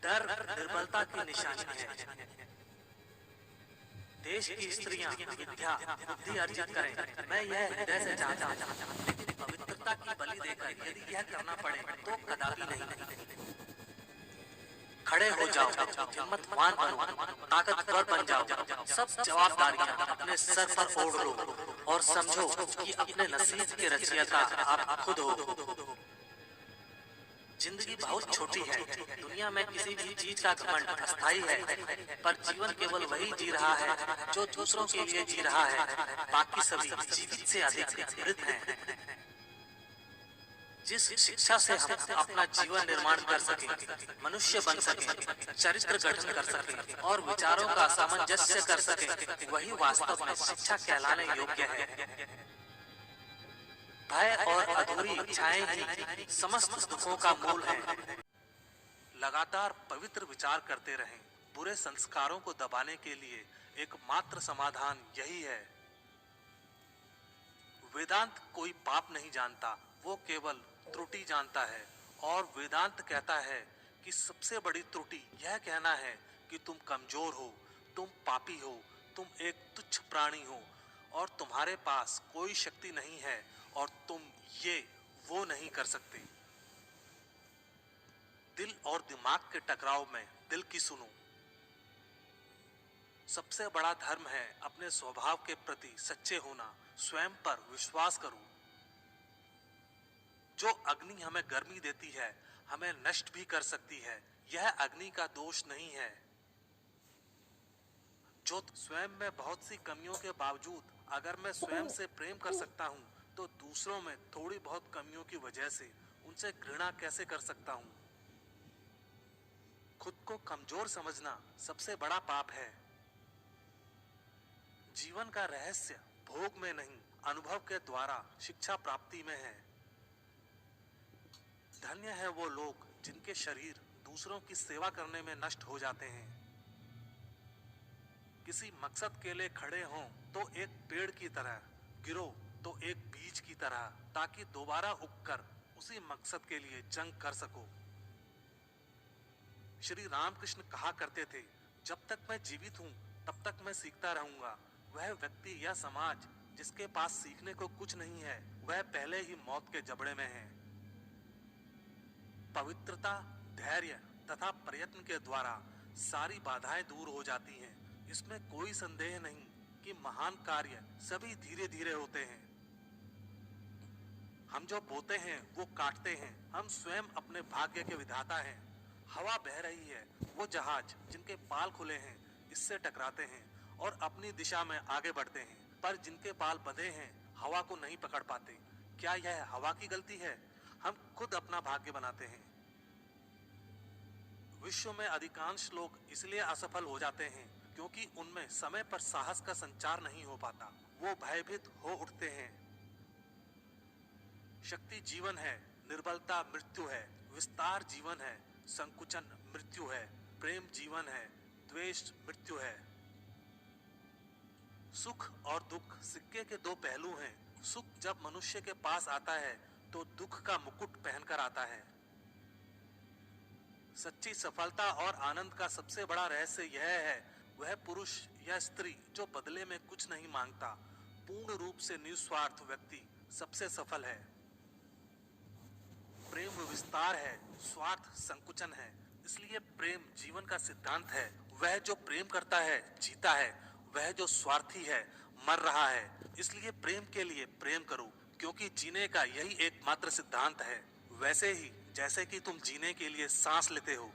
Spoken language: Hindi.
डर निर्बलता की निशानी है। देश की स्त्रियां विद्या बुद्धि अर्जित करें, मैं यह हृदय से चाहता हूं, लेकिन पवित्रता की बलि देकर यदि यह करना पड़े तो कदापि नहीं। खड़े हो जाओ, हिम्मतवान बनो, ताकतवर बन जाओ, सब जवाबदारियां अपने सर पर ओढ़ लो और समझो कि अपने नसीब के रचयिता आप खुद हो। जिंदगी बहुत छोटी है, दुनिया में किसी भी चीज का घमंड अस्थायी है, पर जीवन केवल वही जी रहा है जो दूसरों के लिए जी रहा है। बाकी सभी जीवित से अधिक मृत हैं। जिस शिक्षा से हम अपना जीवन निर्माण कर सके, मनुष्य बन सके, चरित्र गठन कर सके और विचारों का सामंजस्य कर सके, वही वास्तव में शिक्षा कहलाने योग्य है। भय और अधूरी इच्छाएं ही समस्त दुखों का मूल है। लगातार पवित्र विचार करते रहें। बुरे संस्कारों को दबाने के लिए एकमात्र समाधान यही है। वेदांत कोई पाप नहीं जानता, वो केवल त्रुटि जानता है। और वेदांत कहता है कि सबसे बड़ी त्रुटि यह कहना है कि तुम कमजोर हो, तुम पापी हो, तुम एक तुच्छ प्राणी हो और तुम्हारे पास कोई शक्ति नहीं है और तुम ये वो नहीं कर सकते। दिल और दिमाग के टकराव में दिल की सुनो। सबसे बड़ा धर्म है अपने स्वभाव के प्रति सच्चे होना, स्वयं पर विश्वास करो। जो अग्नि हमें गर्मी देती है, हमें नष्ट भी कर सकती है, यह अग्नि का दोष नहीं है। जो स्वयं में बहुत सी कमियों के बावजूद अगर मैं स्वयं से प्रेम कर सकता हूं, तो दूसरों में थोड़ी बहुत कमियों की वजह से उनसे घृणा कैसे कर सकता हूं। खुद को कमजोर समझना सबसे बड़ा पाप है। जीवन का रहस्य भोग में नहीं, अनुभव के द्वारा शिक्षा प्राप्ति में है। धन्य है वो लोग जिनके शरीर दूसरों की सेवा करने में नष्ट हो जाते हैं। किसी मकसद के लिए खड़े हों तो एक पेड़ की तरह, गिरो तो एक बीज की तरह, ताकि दोबारा उगकर उसी मकसद के लिए जंग कर सको। श्री रामकृष्ण कहा करते थे, जब तक मैं जीवित हूं तब तक मैं सीखता रहूंगा। वह व्यक्ति या समाज जिसके पास सीखने को कुछ नहीं है, वह पहले ही मौत के जबड़े में है। पवित्रता, धैर्य तथा प्रयत्न के द्वारा सारी बाधाएं दूर हो जाती हैं। इसमें कोई संदेह नहीं कि महान कार्य सभी धीरे धीरे होते हैं। हम जो बोते हैं वो काटते हैं। हम स्वयं अपने भाग्य के विधाता हैं। हवा बह रही है, वो जहाज जिनके पाल खुले हैं इससे टकराते हैं और अपनी दिशा में आगे बढ़ते हैं, पर जिनके पाल बंधे हैं हवा को नहीं पकड़ पाते। क्या यह हवा की गलती है? हम खुद अपना भाग्य बनाते हैं। विश्व में अधिकांश लोग इसलिए असफल हो जाते हैं क्योंकि उनमें समय पर साहस का संचार नहीं हो पाता। वो भयभीत हो उठते हैं। शक्ति जीवन है, निर्बलता मृत्यु है, विस्तार जीवन है, संकुचन मृत्यु है, प्रेम जीवन है, द्वेष मृत्यु है। सुख और दुख सिक्के के दो पहलू हैं। सुख जब मनुष्य के पास आता है तो दुख का मुकुट पहनकर आता है। सच्ची सफलता और आनंद का सबसे बड़ा रहस्य यह है, वह पुरुष या स्त्री जो बदले में कुछ नहीं मांगता, पूर्ण रूप से निस्वार्थ व्यक्ति सबसे सफल है। प्रेम विस्तार है, स्वार्थ संकुचन है। इसलिए प्रेम जीवन का सिद्धांत है। वह जो प्रेम करता है जीता है, वह जो स्वार्थी है मर रहा है। इसलिए प्रेम के लिए प्रेम करो, क्योंकि जीने का यही एकमात्र सिद्धांत है। वैसे ही जैसे कि तुम जीने के लिए सांस लेते हो,